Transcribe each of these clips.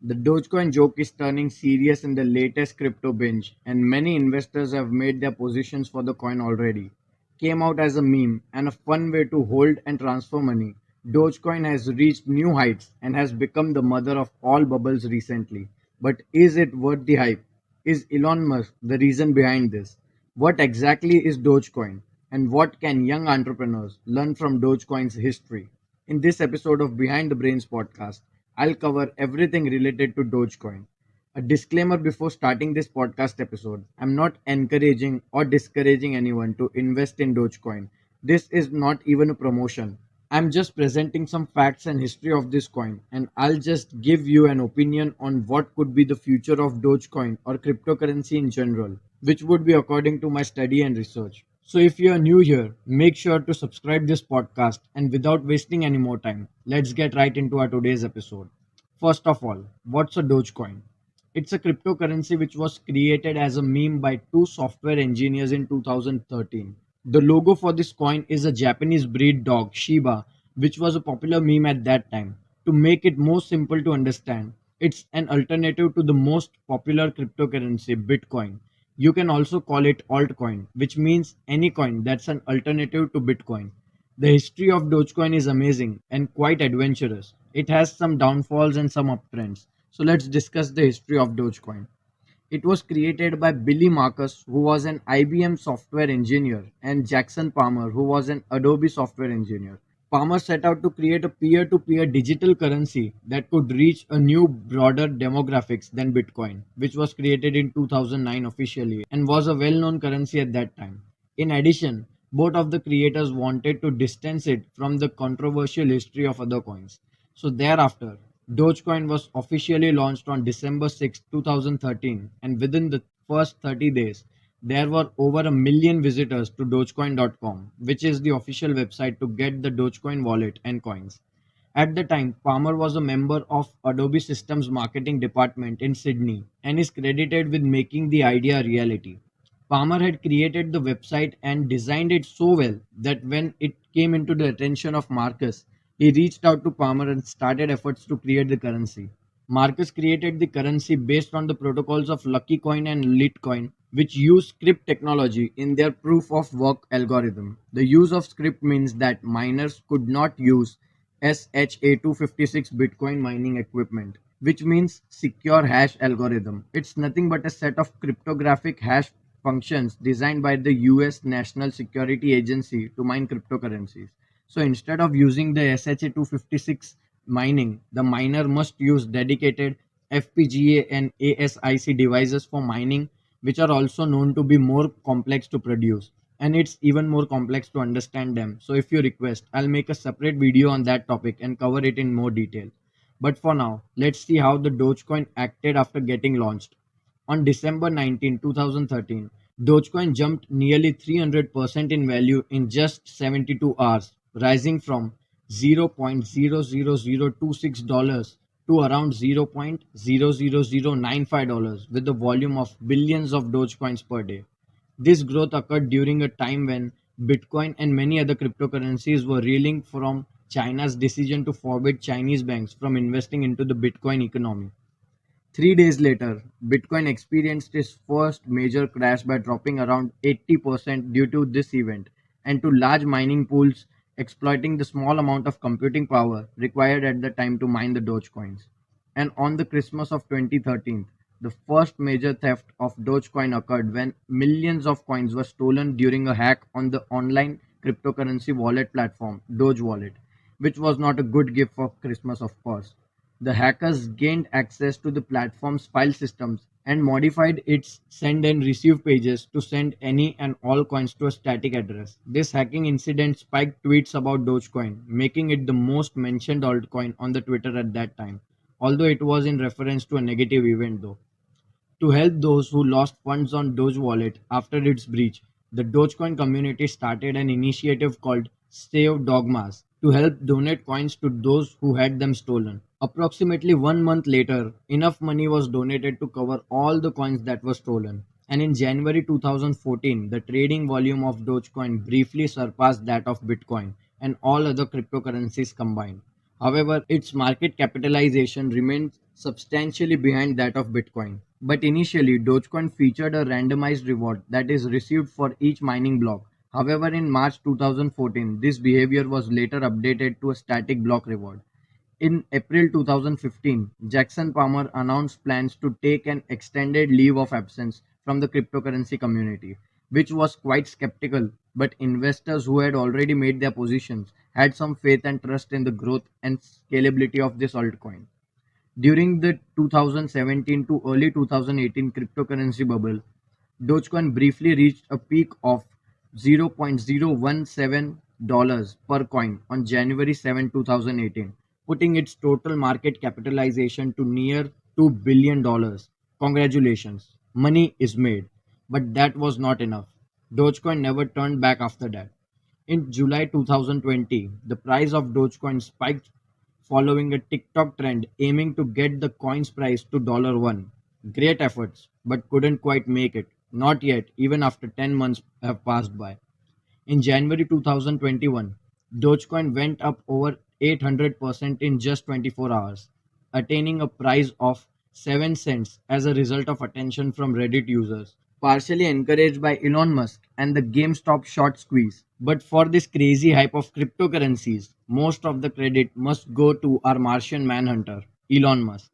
The Dogecoin joke is turning serious in the latest crypto binge, and many investors have made their positions for the coin already. Came out as a meme and a fun way to hold and transfer money, Dogecoin has reached new heights and has become the mother of all bubbles recently. But is it worth the hype? Is Elon Musk the reason behind this? What exactly is Dogecoin? And what can young entrepreneurs learn from Dogecoin's history? In this episode of Behind the Brains podcast, I'll cover everything related to Dogecoin. A disclaimer before starting this podcast episode: I'm not encouraging or discouraging anyone to invest in Dogecoin. This is not even a promotion. I'm just presenting some facts and history of this coin, and I'll just give you an opinion on what could be the future of Dogecoin or cryptocurrency in general, which would be according to my study and research. So if you are new here, make sure to subscribe this podcast, and without wasting any more time, let's get right into our today's episode. First of all, what's a Dogecoin? It's a cryptocurrency which was created as a meme by two software engineers in 2013. The logo for this coin is a Japanese breed dog, Shiba, which was a popular meme at that time. To make it more simple to understand, it's an alternative to the most popular cryptocurrency, Bitcoin. You can also call it altcoin, which means any coin that's an alternative to Bitcoin. The history of Dogecoin is amazing and quite adventurous. It has some downfalls and some uptrends. So let's discuss the history of Dogecoin. It was created by Billy Markus, who was an IBM software engineer, and Jackson Palmer, who was an Adobe software engineer. Palmer set out to create a peer-to-peer digital currency that could reach a new, broader demographics than Bitcoin, which was created in 2009 officially and was a well-known currency at that time. In addition, both of the creators wanted to distance it from the controversial history of other coins. So thereafter, Dogecoin was officially launched on December 6, 2013, and within the first 30 days, there were over a million visitors to Dogecoin.com, which is the official website to get the Dogecoin wallet and coins. At the time, Palmer was a member of Adobe Systems marketing department in Sydney and is credited with making the idea a reality. Palmer had created the website and designed it so well that when it came into the attention of Marcus, he reached out to Palmer and started efforts to create the currency. Marcus created the currency based on the protocols of LuckyCoin and LiteCoin, which use script technology in their proof of work algorithm. The use of script means that miners could not use SHA-256 Bitcoin mining equipment, which means secure hash algorithm. It's nothing but a set of cryptographic hash functions designed by the US National Security Agency to mine cryptocurrencies. So instead of using the SHA-256 mining, the miner must use dedicated FPGA and ASIC devices for mining, which are also known to be more complex to produce. And it's even more complex to understand them. So if you request, I'll make a separate video on that topic and cover it in more detail. But for now, let's see how the Dogecoin acted after getting launched. On December 19, 2013, Dogecoin jumped nearly 300% in value in just 72 hours, rising from $0.00026 to around $0.00095 with a volume of billions of Dogecoins per day. This growth occurred during a time when Bitcoin and many other cryptocurrencies were reeling from China's decision to forbid Chinese banks from investing into the Bitcoin economy. 3 days later, Bitcoin experienced its first major crash by dropping around 80% due to this event and to large mining pools exploiting the small amount of computing power required at the time to mine the Dogecoins. And on the Christmas of 2013, the first major theft of Dogecoin occurred when millions of coins were stolen during a hack on the online cryptocurrency wallet platform Doge Wallet, which was not a good gift for Christmas, of course. The hackers gained access to the platform's file systems and modified its send and receive pages to send any and all coins to a static address. This hacking incident spiked tweets about Dogecoin, making it the most mentioned altcoin on the Twitter at that time, although it was in reference to a negative event though. To help those who lost funds on Doge Wallet after its breach, the Dogecoin community started an initiative called Save Dogmas to help donate coins to those who had them stolen. Approximately 1 month later, enough money was donated to cover all the coins that were stolen. And in January 2014, the trading volume of Dogecoin briefly surpassed that of Bitcoin and all other cryptocurrencies combined. However, its market capitalization remains substantially behind that of Bitcoin. But initially, Dogecoin featured a randomized reward that is received for each mining block. However, in March 2014, this behavior was later updated to a static block reward. In April 2015, Jackson Palmer announced plans to take an extended leave of absence from the cryptocurrency community, which was quite skeptical, but investors who had already made their positions had some faith and trust in the growth and scalability of this altcoin. During the 2017 to early 2018 cryptocurrency bubble, Dogecoin briefly reached a peak of $0.017 per coin on January 7, 2018, putting its total market capitalization to near $2 billion. Congratulations, money is made. But that was not enough. Dogecoin never turned back after that. In July 2020, the price of Dogecoin spiked following a TikTok trend aiming to get the coin's price to $1. Great efforts, but couldn't quite make it. Not yet, even after 10 months have passed by. In January 2021, Dogecoin went up over 800% in just 24 hours, attaining a price of 7 cents as a result of attention from Reddit users, partially encouraged by Elon Musk and the GameStop short squeeze. But for this crazy hype of cryptocurrencies, most of the credit must go to our Martian manhunter, Elon Musk.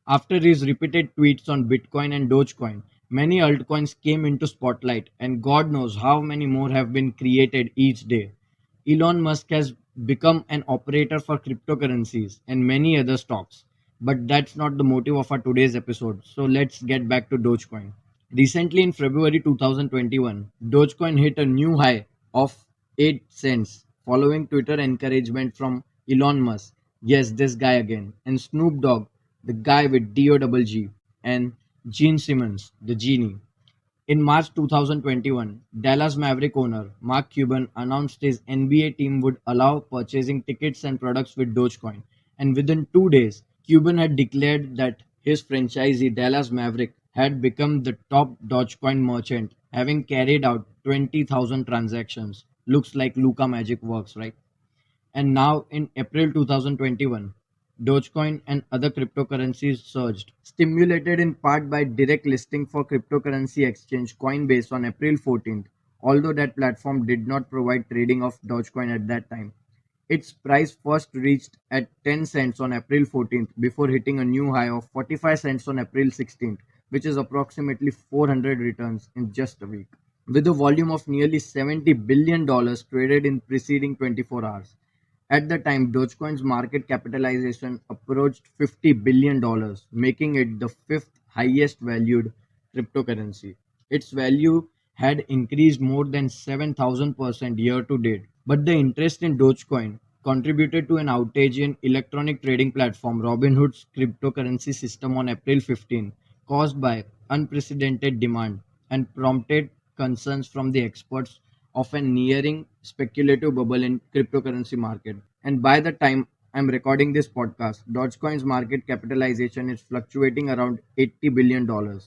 After his repeated tweets on Bitcoin and Dogecoin, many altcoins came into spotlight, and God knows how many more have been created each day. Elon Musk has become an operator for cryptocurrencies and many other stocks. But that's not the motive of our today's episode. So let's get back to Dogecoin. Recently, in February 2021, Dogecoin hit a new high of 8 cents following Twitter encouragement from Elon Musk. Yes, this guy again. And Snoop Dogg, the guy with DOGG, and Gene Simmons, the genie. In March 2021, Dallas Maverick owner Mark Cuban announced his NBA team would allow purchasing tickets and products with Dogecoin, and within 2 days, Cuban had declared that his franchisee Dallas Maverick had become the top Dogecoin merchant, having carried out 20,000 transactions. Looks like Luca magic works, right? And now in April 2021, Dogecoin and other cryptocurrencies surged, stimulated in part by direct listing for cryptocurrency exchange Coinbase on April 14th, although that platform did not provide trading of Dogecoin at that time. Its price first reached at 10 cents on April 14th before hitting a new high of 45 cents on April 16th, which is approximately 400 returns in just a week. With a volume of nearly $70 billion traded in preceding 24 hours. At the time, Dogecoin's market capitalization approached $50 billion, making it the fifth highest valued cryptocurrency. Its value had increased more than 7,000% year to date. But the interest in Dogecoin contributed to an outage in electronic trading platform Robinhood's cryptocurrency system on April 15, caused by unprecedented demand and prompted concerns from the experts of a nearing speculative bubble in cryptocurrency market. And by the time I'm recording this podcast, Dogecoin's market capitalization is fluctuating around $80 billion.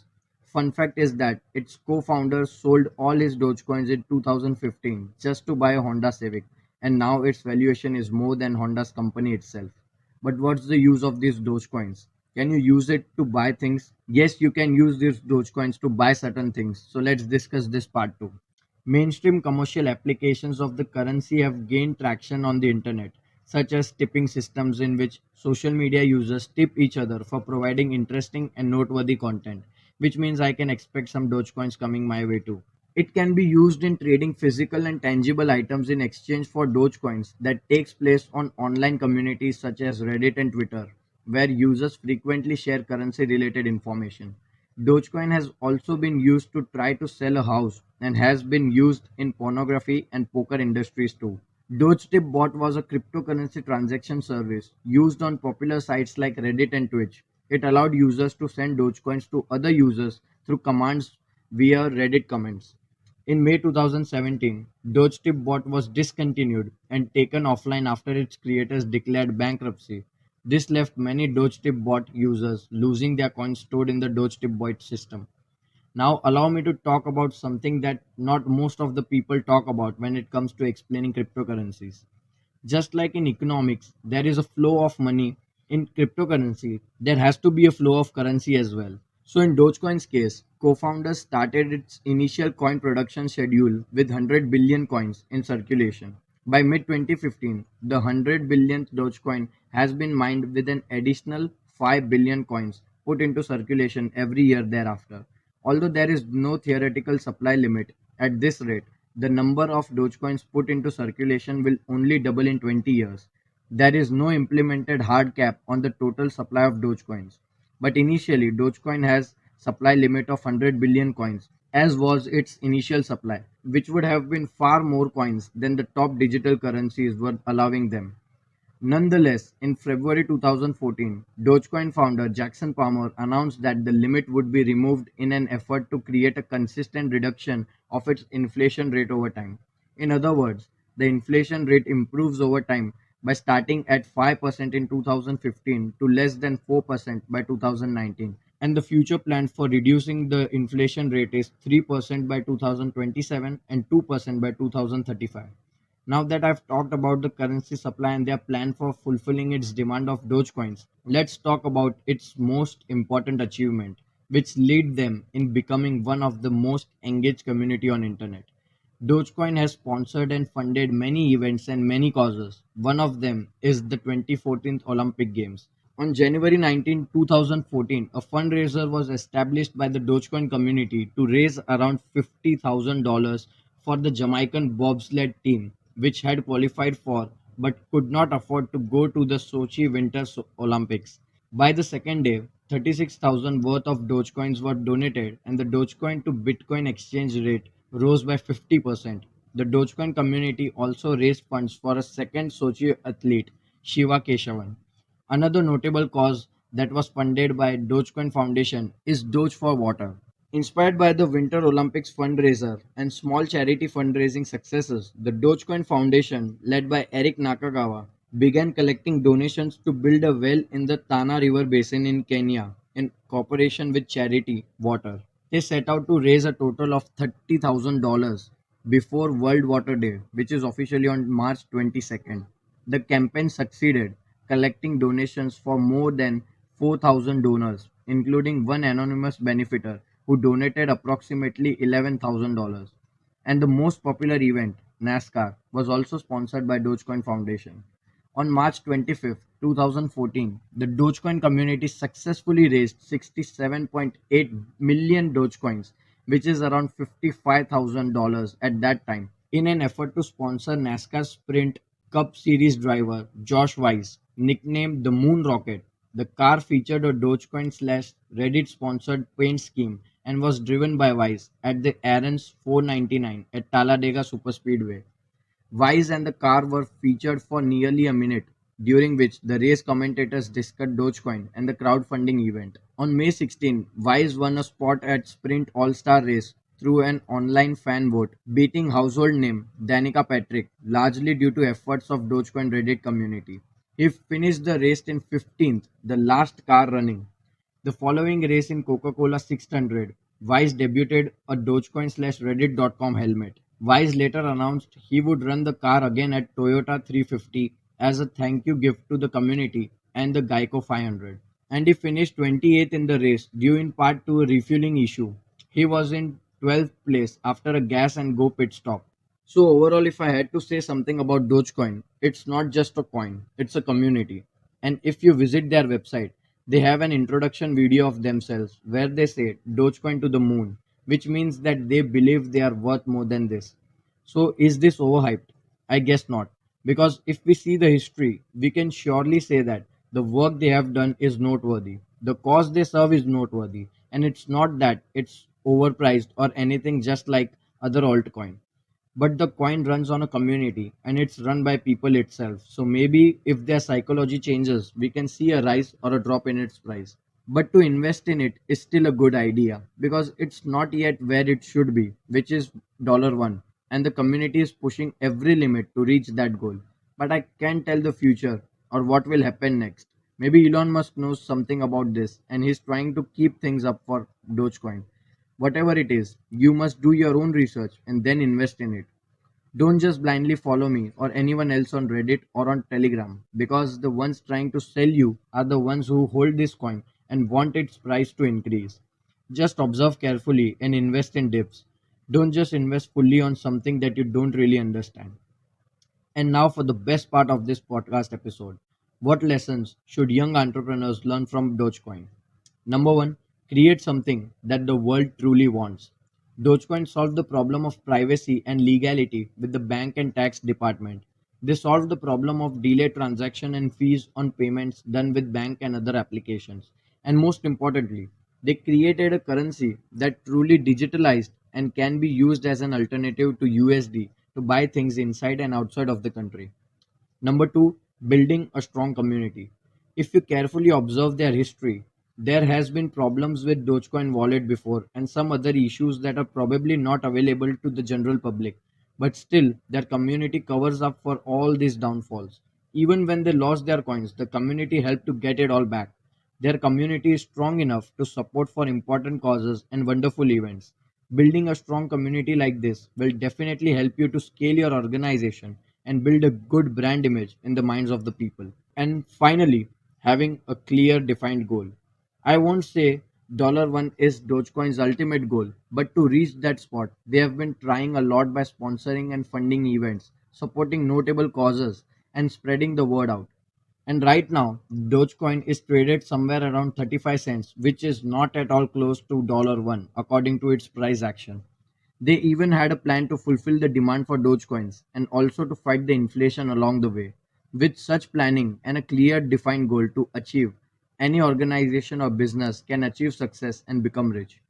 Fun fact is that its co-founder sold all his Dogecoins in 2015 just to buy a Honda Civic, and now its valuation is more than Honda's company itself. But what's the use of these Dogecoins? Can you use it to buy things? Yes, you can use these Dogecoins to buy certain things. So let's discuss this part too. Mainstream commercial applications of the currency have gained traction on the internet, such as tipping systems in which social media users tip each other for providing interesting and noteworthy content, which means I can expect some Dogecoins coming my way too. It can be used in trading physical and tangible items in exchange for Dogecoins that takes place on online communities such as Reddit and Twitter, where users frequently share currency related information. Dogecoin has also been used to try to sell a house and has been used in pornography and poker industries too. DogeTipBot was a cryptocurrency transaction service used on popular sites like Reddit and Twitch. It allowed users to send Dogecoins to other users through commands via Reddit comments. In May 2017, DogeTipBot was discontinued and taken offline after its creators declared bankruptcy. This left many DogeTipBot users losing their coins stored in the DogeTipBot system. Now, allow me to talk about something that not most of the people talk about when it comes to explaining cryptocurrencies. Just like in economics, there is a flow of money In cryptocurrency, there has to be a flow of currency as well. So in Dogecoin's case, co-founders started its initial coin production schedule with 100 billion coins in circulation. By mid 2015, the 100 billionth Dogecoin has been mined with an additional 5 billion coins put into circulation every year thereafter. Although there is no theoretical supply limit, at this rate, the number of Dogecoins put into circulation will only double in 20 years. There is no implemented hard cap on the total supply of Dogecoins. But initially, Dogecoin has supply limit of 100 billion coins, as was its initial supply, which would have been far more coins than the top digital currencies were allowing them. Nonetheless, in February 2014, Dogecoin founder Jackson Palmer announced that the limit would be removed in an effort to create a consistent reduction of its inflation rate over time. In other words, the inflation rate improves over time by starting at 5% in 2015 to less than 4% by 2019. And the future plan for reducing the inflation rate is 3% by 2027 and 2% by 2035. Now that I've talked about the currency supply and their plan for fulfilling its demand of Dogecoins, let's talk about its most important achievement, which led them in becoming one of the most engaged community on internet. Dogecoin has sponsored and funded many events and many causes. One of them is the 2014 Olympic Games. On January 19, 2014, a fundraiser was established by the Dogecoin community to raise around $50,000 for the Jamaican bobsled team, which had qualified for but could not afford to go to the Sochi Winter Olympics. By the second day, 36,000 worth of Dogecoins were donated and the Dogecoin to Bitcoin exchange rate rose by 50%. The Dogecoin community also raised funds for a second Sochi athlete, Shiva Keshavan. Another notable cause that was funded by Dogecoin Foundation is Doge for Water. Inspired by the Winter Olympics fundraiser and small charity fundraising successes, the Dogecoin Foundation, led by Eric Nakagawa, began collecting donations to build a well in the Tana River basin in Kenya in cooperation with charity Water. They set out to raise a total of $30,000 before World Water Day, which is officially on March 22nd. The campaign succeeded, collecting donations for more than 4,000 donors, including one anonymous benefactor who donated approximately $11,000. And the most popular event, NASCAR, was also sponsored by Dogecoin Foundation. On March 25th, 2014, the Dogecoin community successfully raised 67.8 million Dogecoins, which is around $55,000 at that time, in an effort to sponsor NASCAR Sprint Cup Series driver Josh Wise, nicknamed the Moon Rocket. The car featured a Dogecoin slash Reddit sponsored paint scheme and was driven by Wise at the Aaron's 499 at Talladega Superspeedway. Wise and the car were featured for nearly a minute, during which the race commentators discussed Dogecoin and the crowdfunding event. On May 16, Wise won a spot at Sprint All-Star Race through an online fan vote, beating household name Danica Patrick, largely due to efforts of Dogecoin Reddit community. He finished the race in 15th, the last car running. The following race in Coca-Cola 600, Wise debuted a Dogecoin slash Reddit.com helmet. Wise later announced he would run the car again at Toyota 350 as a thank you gift to the community and the Geico 500. And he finished 28th in the race due in part to a refueling issue. He was in 12th place after a gas and go pit stop. So overall, if I had to say something about Dogecoin, it's not just a coin, it's a community. And if you visit their website, they have an introduction video of themselves where they say Dogecoin to the moon, which means that they believe they are worth more than this. So is this overhyped? I guess not. Because if we see the history, we can surely say that the work they have done is noteworthy. The cause they serve is noteworthy. And it's not that it's overpriced or anything just like other altcoin. But the coin runs on a community and it's run by people itself. So maybe if their psychology changes, we can see a rise or a drop in its price. But to invest in it is still a good idea because it's not yet where it should be, which is $1. And the community is pushing every limit to reach that goal. But I can't tell the future or what will happen next. Maybe Elon Musk knows something about this and he's trying to keep things up for Dogecoin. Whatever it is, you must do your own research and then invest in it. Don't just blindly follow me or anyone else on Reddit or on Telegram, because the ones trying to sell you are the ones who hold this coin and want its price to increase. Just observe carefully and invest in dips. Don't just invest fully on something that you don't really understand. And now for the best part of this podcast episode. What lessons should young entrepreneurs learn from Dogecoin? Number one, create something that the world truly wants. Dogecoin solved the problem of privacy and legality with the bank and tax department. They solved the problem of delayed transaction and fees on payments done with bank and other applications. And most importantly, they created a currency that truly digitalized and can be used as an alternative to USD to buy things inside and outside of the country. Number two, building a strong community. If you carefully observe their history, there has been problems with Dogecoin wallet before and some other issues that are probably not available to the general public. But still, their community covers up for all these downfalls. Even when they lost their coins, the community helped to get it all back. Their community is strong enough to support for important causes and wonderful events. Building a strong community like this will definitely help you to scale your organization and build a good brand image in the minds of the people. And finally, having a clear defined goal. I won't say $1 is Dogecoin's ultimate goal, but to reach that spot, they have been trying a lot by sponsoring and funding events, supporting notable causes, and spreading the word out. And right now, Dogecoin is traded somewhere around 35 cents, which is not at all close to $1 according to its price action. They even had a plan to fulfill the demand for Dogecoins and also to fight the inflation along the way. With such planning and a clear defined goal to achieve, any organization or business can achieve success and become rich.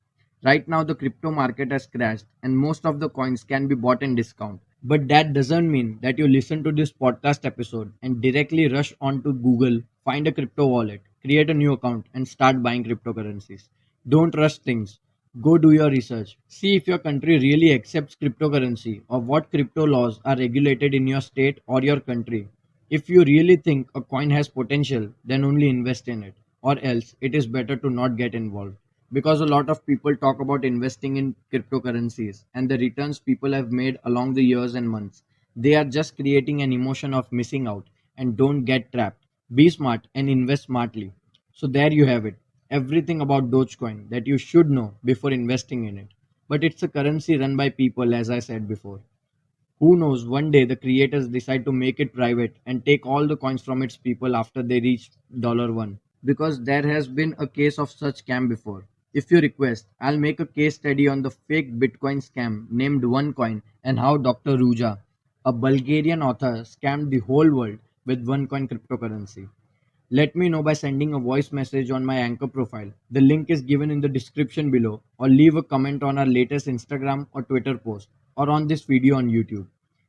Right now, the crypto market has crashed and most of the coins can be bought in discount. But that doesn't mean that you listen to this podcast episode and directly rush onto Google, find a crypto wallet, create a new account, and start buying cryptocurrencies. Don't rush things. Go do your research. See if your country really accepts cryptocurrency or what crypto laws are regulated in your state or your country. If you really think a coin has potential, then only invest in it, or else it is better to not get involved. Because a lot of people talk about investing in cryptocurrencies and the returns people have made along the years and months. They are just creating an emotion of missing out, and don't get trapped. Be smart and invest smartly. So there you have it. Everything about Dogecoin that you should know before investing in it. But it's a currency run by people, as I said before. Who knows, one day the creators decide to make it private and take all the coins from its people after they reach $1. Because there has been a case of such scam before. If you request, I'll make a case study on the fake Bitcoin scam named OneCoin and how Dr. Ruja, a Bulgarian author, scammed the whole world with OneCoin cryptocurrency. Let me know by sending a voice message on my Anchor profile. The link is given in the description below, or leave a comment on our latest Instagram or Twitter post, or on this video on YouTube.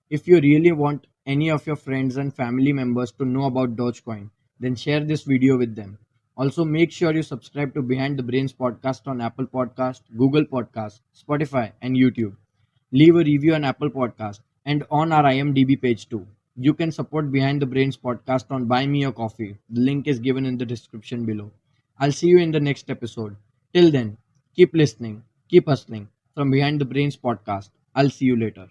If you really want any of your friends and family members to know about Dogecoin, then share this video with them. Also, make sure you subscribe to Behind the Brains podcast on Apple Podcast, Google Podcast, Spotify, and YouTube. Leave a review on Apple Podcast and on our IMDb page too. You can support Behind the Brains podcast on Buy Me a Coffee. The link is given in the description below. I'll see you in the next episode. Till then, keep listening, keep hustling. From Behind the Brains podcast, I'll see you later.